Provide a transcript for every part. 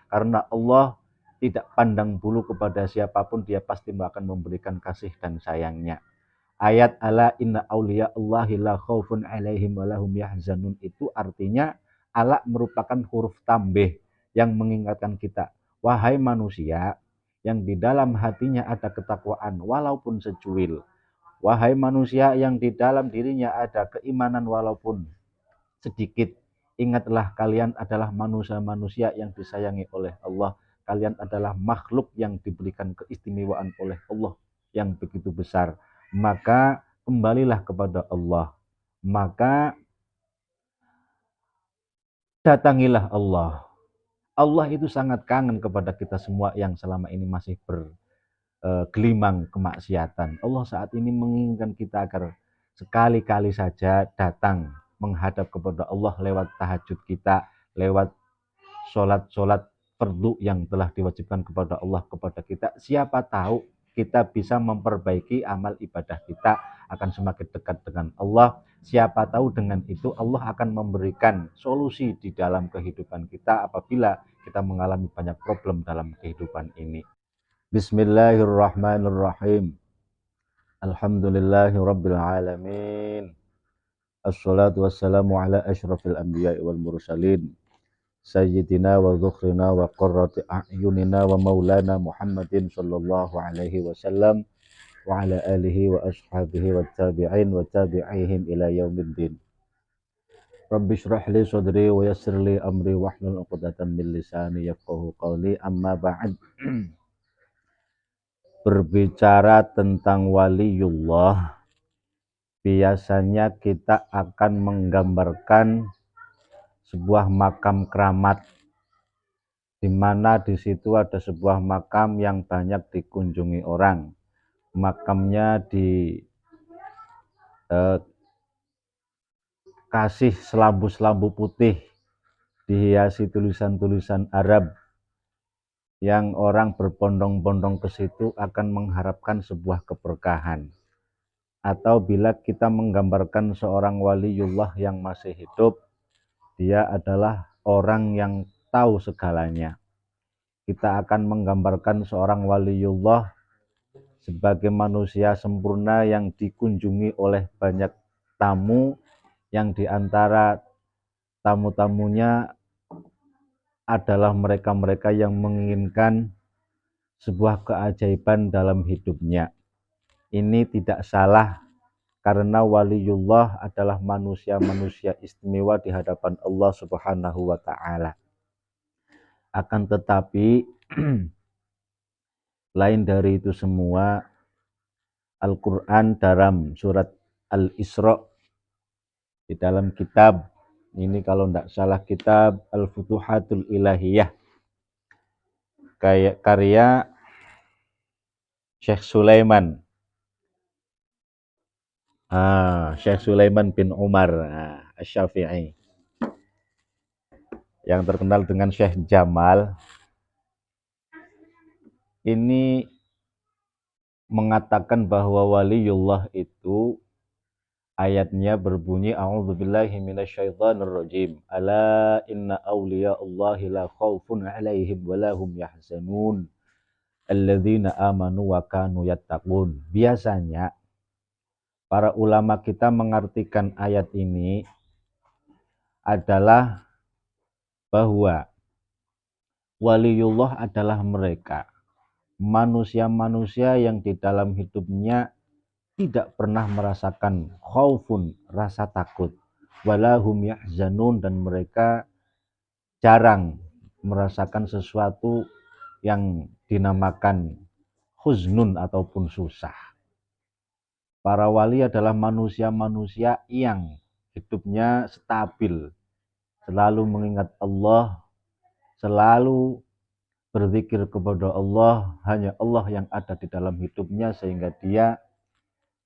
Karena Allah tidak pandang bulu kepada siapapun, dia pasti akan memberikan kasih dan sayangnya. Ayat ala inna awliya Allahi la khaufun alaihim walahum yahzanun itu artinya ala merupakan huruf tambih yang mengingatkan kita, wahai manusia yang di dalam hatinya ada ketakwaan walaupun secuil. Wahai manusia yang di dalam dirinya ada keimanan walaupun sedikit. Ingatlah kalian adalah manusia-manusia yang disayangi oleh Allah. Kalian adalah makhluk yang diberikan keistimewaan oleh Allah yang begitu besar. Maka kembalilah kepada Allah. Maka datangilah Allah. Allah itu sangat kangen kepada kita semua yang selama ini masih gelimang kemaksiatan. Allah saat ini menginginkan kita agar sekali-kali saja datang menghadap kepada Allah lewat tahajud kita, lewat sholat-sholat fardu yang telah diwajibkan kepada Allah kepada kita. Siapa tahu kita bisa memperbaiki amal ibadah kita, akan semakin dekat dengan Allah. Siapa tahu dengan itu Allah akan memberikan solusi di dalam kehidupan kita apabila kita mengalami banyak problem dalam kehidupan ini. Bismillahirrahmanirrahim. Alhamdulillahi rabbil alamin. Assalatu wassalamu ala asyrafil anbiya'i wal mursalin. Sayyidina wa dhukhrina wa qurrati a'yunina wa maulana Muhammadin sallallahu alaihi wasallam wa ala alihi wa ashabihi wa tabi'in wa tabi'ihim ila yaumiddin. Rabbi shrah li sadri wa yassir li amri wahlul 'uqdatam min lisani yafqahu qawli, amma ba'd. Berbicara tentang waliullah, biasanya kita akan menggambarkan sebuah makam keramat, di mana di situ ada sebuah makam yang banyak dikunjungi orang. Makamnya kasih selambu-selambu putih, dihiasi tulisan-tulisan Arab, yang orang berbondong-bondong ke situ akan mengharapkan sebuah keberkahan. Atau bila kita menggambarkan seorang waliullah yang masih hidup, dia adalah orang yang tahu segalanya. Kita akan menggambarkan seorang waliullah sebagai manusia sempurna yang dikunjungi oleh banyak tamu, yang diantara tamu-tamunya adalah mereka-mereka yang menginginkan sebuah keajaiban dalam hidupnya. Ini tidak salah, karena waliullah adalah manusia-manusia istimewa di hadapan Allah Subhanahu wa ta'ala. Akan tetapi lain dari itu semua, Al-Quran dalam surat Al-Isra, di dalam kitab ini, kalau tidak salah kitab Al-Futuhatul Ilahiyah, karya Syekh Sulaiman, Syekh Sulaiman bin Umar Asy-Syafi'i, yang terkenal dengan Syekh Jamal, ini mengatakan bahwa waliullah itu ayatnya berbunyi, a'udzubillahi minasyaitonirrajim, ala inna awliya'allahi la khaufun 'alaihim wa lahum yahzanun alladzina amanu wa kanu yattaqun. Biasanya para ulama kita mengartikan ayat ini adalah bahwa waliullah adalah mereka manusia-manusia yang di dalam hidupnya tidak pernah merasakan khaufun, rasa takut, walahum yahzanun, dan mereka jarang merasakan sesuatu yang dinamakan huznun ataupun susah. Para wali adalah manusia-manusia yang hidupnya stabil, selalu mengingat Allah, selalu berzikir kepada Allah, hanya Allah yang ada di dalam hidupnya, sehingga dia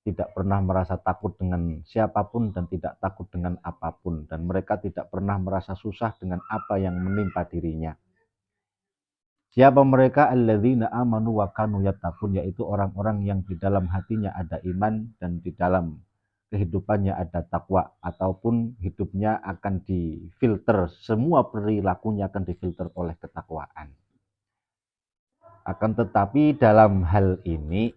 tidak pernah merasa takut dengan siapapun dan tidak takut dengan apapun, dan mereka tidak pernah merasa susah dengan apa yang menimpa dirinya. Siapa mereka? Alladzina amanu wa kanu yattaqun, yaitu orang-orang yang di dalam hatinya ada iman dan di dalam kehidupannya ada takwa, ataupun hidupnya akan difilter, semua perilakunya akan difilter oleh ketakwaan. Akan tetapi dalam hal ini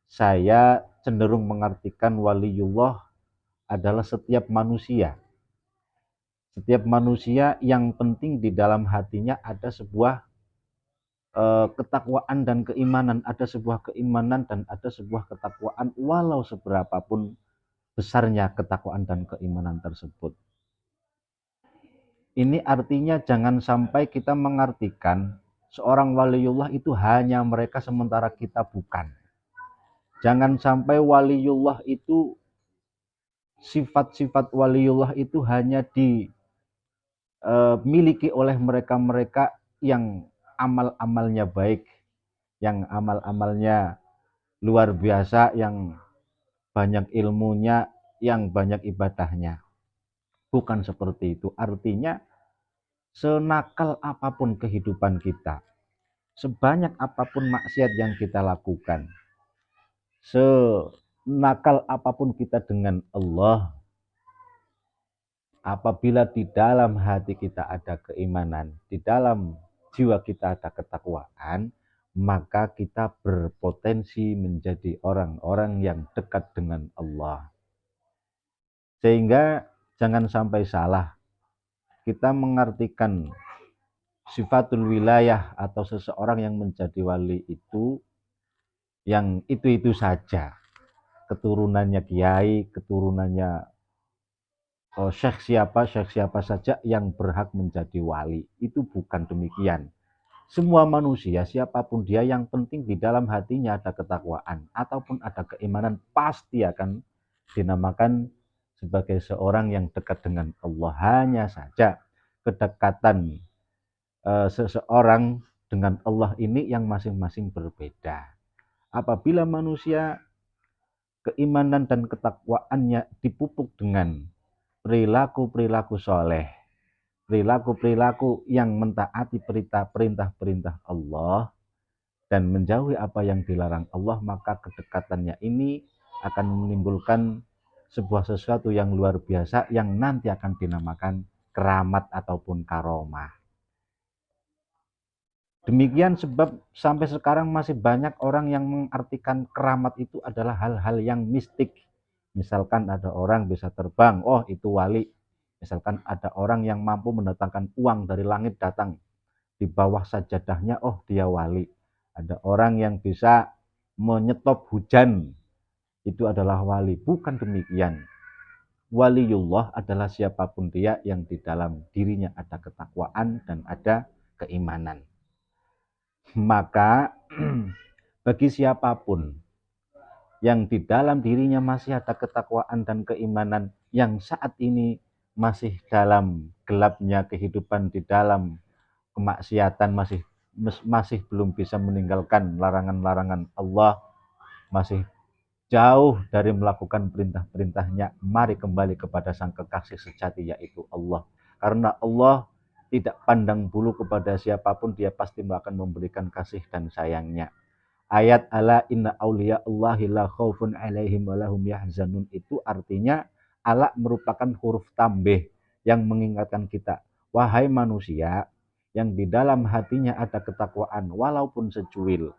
saya cenderung mengartikan waliullah adalah setiap manusia. Setiap manusia yang penting di dalam hatinya ada sebuah ketakwaan dan keimanan, ada sebuah keimanan dan ada sebuah ketakwaan walau seberapapun besarnya ketakwaan dan keimanan tersebut. Ini artinya jangan sampai kita mengartikan seorang waliullah itu hanya mereka sementara kita bukan. Jangan sampai waliullah itu, sifat-sifat waliullah itu hanya dimiliki oleh mereka-mereka yang amal-amalnya baik, yang amal-amalnya luar biasa, yang banyak ilmunya, yang banyak ibadahnya. Bukan seperti itu. Artinya senakal apapun kehidupan kita, sebanyak apapun maksiat yang kita lakukan, senakal apapun kita dengan Allah, apabila di dalam hati kita ada keimanan, di dalam jiwa kita ada ketakwaan, maka kita berpotensi menjadi orang-orang yang dekat dengan Allah. Sehingga jangan sampai salah kita mengartikan sifatul wilayah atau seseorang yang menjadi wali itu yang itu saja. Keturunannya kiai, keturunannya syekh siapa saja yang berhak menjadi wali. Itu bukan demikian. Semua manusia, siapapun dia, yang penting di dalam hatinya ada ketakwaan ataupun ada keimanan, pasti akan dinamakan sebagai seorang yang dekat dengan Allah. Hanya saja kedekatan seseorang dengan Allah ini yang masing-masing berbeda. Apabila manusia keimanan dan ketakwaannya dipupuk dengan perilaku-perilaku soleh, perilaku-perilaku yang mentaati perintah-perintah Allah dan menjauhi apa yang dilarang Allah, maka kedekatannya ini akan menimbulkan sebuah sesuatu yang luar biasa yang nanti akan dinamakan keramat ataupun karomah. Demikian sebab sampai sekarang masih banyak orang yang mengartikan keramat itu adalah hal-hal yang mistik. Misalkan ada orang bisa terbang, oh itu wali. Misalkan ada orang yang mampu mendatangkan uang dari langit datang di bawah sajadahnya, oh dia wali. Ada orang yang bisa menyetop hujan, itu adalah wali. Bukan demikian. Waliullah adalah siapapun dia yang di dalam dirinya ada ketakwaan dan ada keimanan. Maka bagi siapapun yang di dalam dirinya masih ada ketakwaan dan keimanan, yang saat ini masih dalam gelapnya kehidupan, di dalam kemaksiatan, masih belum bisa meninggalkan larangan-larangan Allah, masih jauh dari melakukan perintah-perintahnya, mari kembali kepada sang kekasih sejati, yaitu Allah. Karena Allah tidak pandang bulu kepada siapapun, dia pasti akan memberikan kasih dan sayangnya. Ayat ala inna awliya Allahi la khaufun alaihim wa lahum yahzanun itu artinya ala merupakan huruf tambih yang mengingatkan kita, wahai manusia yang di dalam hatinya ada ketakwaan walaupun secuil,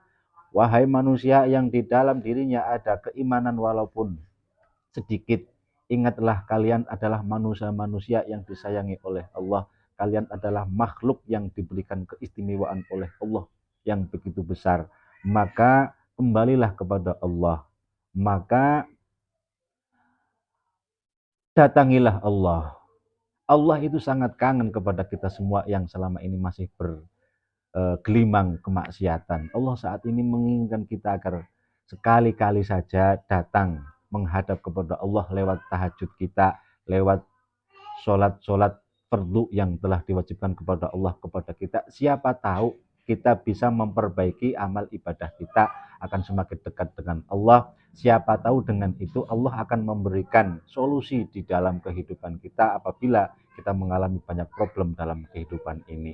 wahai manusia yang di dalam dirinya ada keimanan walaupun sedikit, ingatlah kalian adalah manusia-manusia yang disayangi oleh Allah. Kalian adalah makhluk yang diberikan keistimewaan oleh Allah yang begitu besar. Maka kembalilah kepada Allah. Maka datangilah Allah. Allah itu sangat kangen kepada kita semua yang selama ini masih bergelimang kemaksiatan. Allah saat ini menginginkan kita agar sekali-kali saja datang menghadap kepada Allah lewat tahajud kita, lewat sholat-sholat fardu yang telah diwajibkan kepada Allah kepada kita. Siapa tahu kita bisa memperbaiki amal ibadah kita, akan semakin dekat dengan Allah. Siapa tahu dengan itu Allah akan memberikan solusi di dalam kehidupan kita apabila kita mengalami banyak problem dalam kehidupan ini.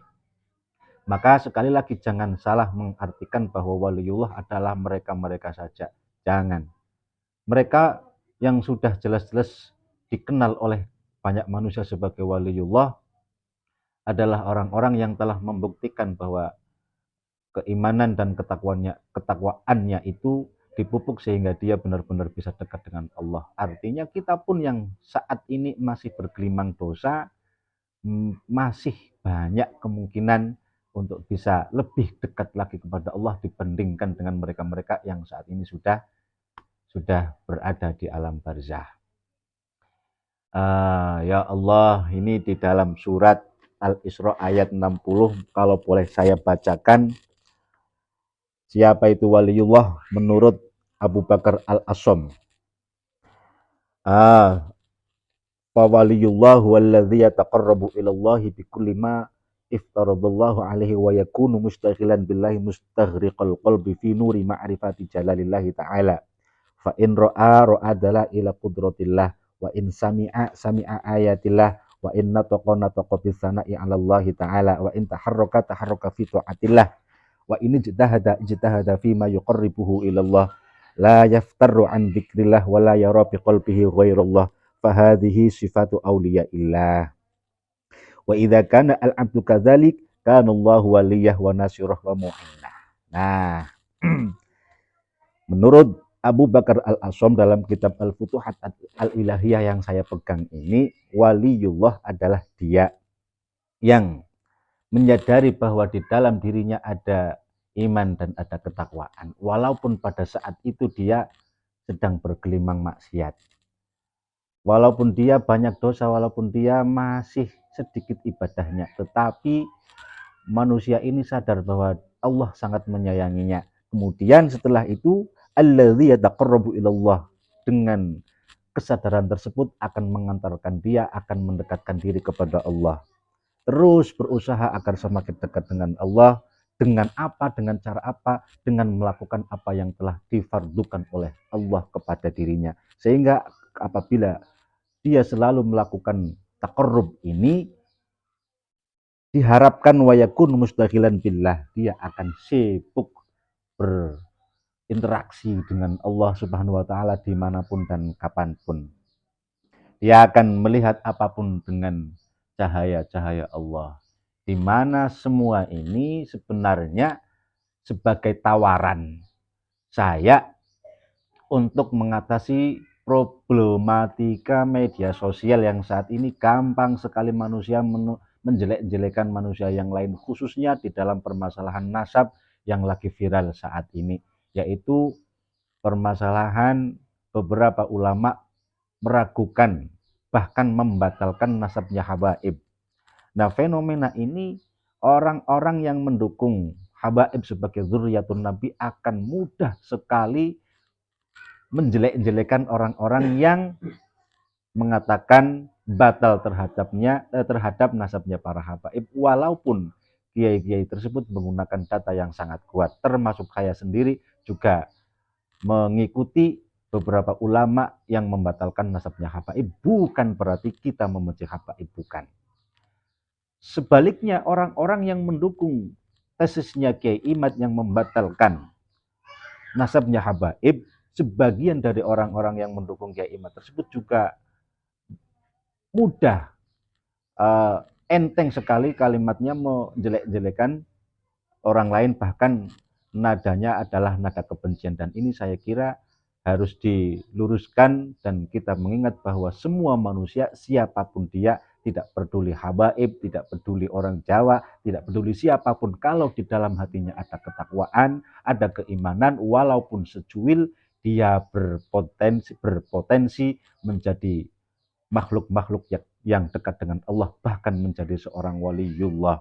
Maka sekali lagi jangan salah mengartikan bahwa waliullah adalah mereka-mereka saja. Jangan. Mereka yang sudah jelas-jelas dikenal oleh banyak manusia sebagai waliullah adalah orang-orang yang telah membuktikan bahwa keimanan dan ketakwaannya itu dipupuk sehingga dia benar-benar bisa dekat dengan Allah. Artinya kita pun yang saat ini masih bergelimang dosa, masih banyak kemungkinan untuk bisa lebih dekat lagi kepada Allah dibandingkan dengan mereka-mereka yang saat ini sudah berada di alam barzah. Ya Allah, ini di dalam surat Al-Isra ayat 60, kalau boleh saya bacakan. Siapa itu waliullah menurut Abu Bakar Al-Asom? Fa waliyullah walladzi yataqarrabu ilallahi bikulli ma iftaradallahu alaihi wa yakunu mustaghilan billahi mustaghriqal qalbi fi nuri ma'rifati jalalillahi ta'ala. Fa in ra'a adalah ila qudratillah, wa in sami'a ayatillah, wa in nataqa bis sana'i 'ala Allah ta'ala, wa in taharraka fi ta'atillah, wa ini ijtahada fi ma yuqarribuhu ilallah, la yaftarru an dzikrillah wa la yara bi qalbihi ghairallah, fa hadhihi sifatu auliyaillah. Wa idza kana al-'abdu kadzalik kana Allahu waliyah wa nasirah wa mu'inah. Nah, menurut Abu Bakar Al-Asom dalam kitab Al-Futuhat Al-Ilahiyah yang saya pegang ini, waliullah adalah dia yang menyadari bahwa di dalam dirinya ada iman dan ada ketakwaan, walaupun pada saat itu dia sedang bergelimang maksiat, walaupun dia banyak dosa, walaupun dia masih sedikit ibadahnya, tetapi manusia ini sadar bahwa Allah sangat menyayanginya. Kemudian setelah itu, alladzi yataqarrabu ilallah, dengan kesadaran tersebut akan mengantarkan dia akan mendekatkan diri kepada Allah. Terus berusaha agar semakin dekat dengan Allah. Dengan apa? Dengan cara apa? Dengan melakukan apa yang telah difardukan oleh Allah kepada dirinya. Sehingga apabila dia selalu melakukan taqarrub ini, diharapkan wa yakun mustaghilan billah, dia akan sibuk berinteraksi dengan Allah Subhanahu wa taala dimanapun dan kapanpun. Dia akan melihat apapun dengan cahaya-cahaya Allah, di mana semua ini sebenarnya sebagai tawaran saya untuk mengatasi problematika media sosial yang saat ini gampang sekali manusia menjelek-jelekan manusia yang lain, khususnya di dalam permasalahan nasab yang lagi viral saat ini, yaitu permasalahan beberapa ulama meragukan bahkan membatalkan nasabnya habaib. Nah, fenomena ini orang-orang yang mendukung habaib sebagai dzurriyyatun Nabi akan mudah sekali menjelek-jelekan orang-orang yang mengatakan batal terhadap nasabnya para habaib, walaupun kiai-kiai tersebut menggunakan data yang sangat kuat, termasuk saya sendiri juga mengikuti beberapa ulama yang membatalkan nasabnya habaib. Bukan berarti kita membenci habaib, bukan. Sebaliknya, orang-orang yang mendukung tesisnya Kiai Imad yang membatalkan nasabnya habaib, sebagian dari orang-orang yang mendukung Kiai Imad tersebut juga mudah, enteng sekali kalimatnya menjelek-jelekan orang lain, bahkan nadanya adalah nada kebencian. Dan ini saya kira harus diluruskan dan kita mengingat bahwa semua manusia siapapun dia, tidak peduli habaib, tidak peduli orang Jawa, tidak peduli siapapun, kalau di dalam hatinya ada ketakwaan, ada keimanan, walaupun secuil, dia berpotensi menjadi makhluk-makhluk yang dekat dengan Allah, bahkan menjadi seorang waliullah.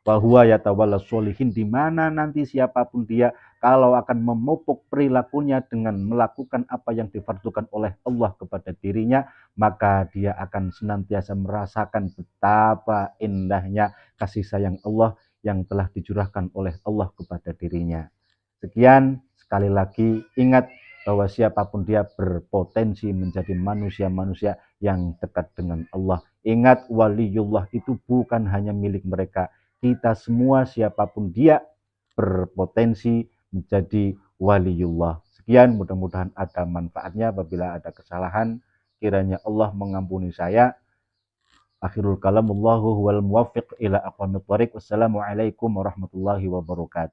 Wa huwa yatawalla sholihin, di mana nanti siapapun dia, kalau akan memupuk perilakunya dengan melakukan apa yang difardukan oleh Allah kepada dirinya, maka dia akan senantiasa merasakan betapa indahnya kasih sayang Allah yang telah dicurahkan oleh Allah kepada dirinya. Sekian, sekali lagi ingat bahwa siapapun dia berpotensi menjadi manusia-manusia yang dekat dengan Allah. Ingat, waliullah itu bukan hanya milik mereka. Kita semua siapapun dia berpotensi menjadi waliullah. Sekian, mudah-mudahan ada manfaatnya. Apabila ada kesalahan, kiranya Allah mengampuni saya. Akhirul kalam, Allahu wal muwaffiq ila aqwamit thoriq. Wassalamualaikum warahmatullahi wabarakatuh.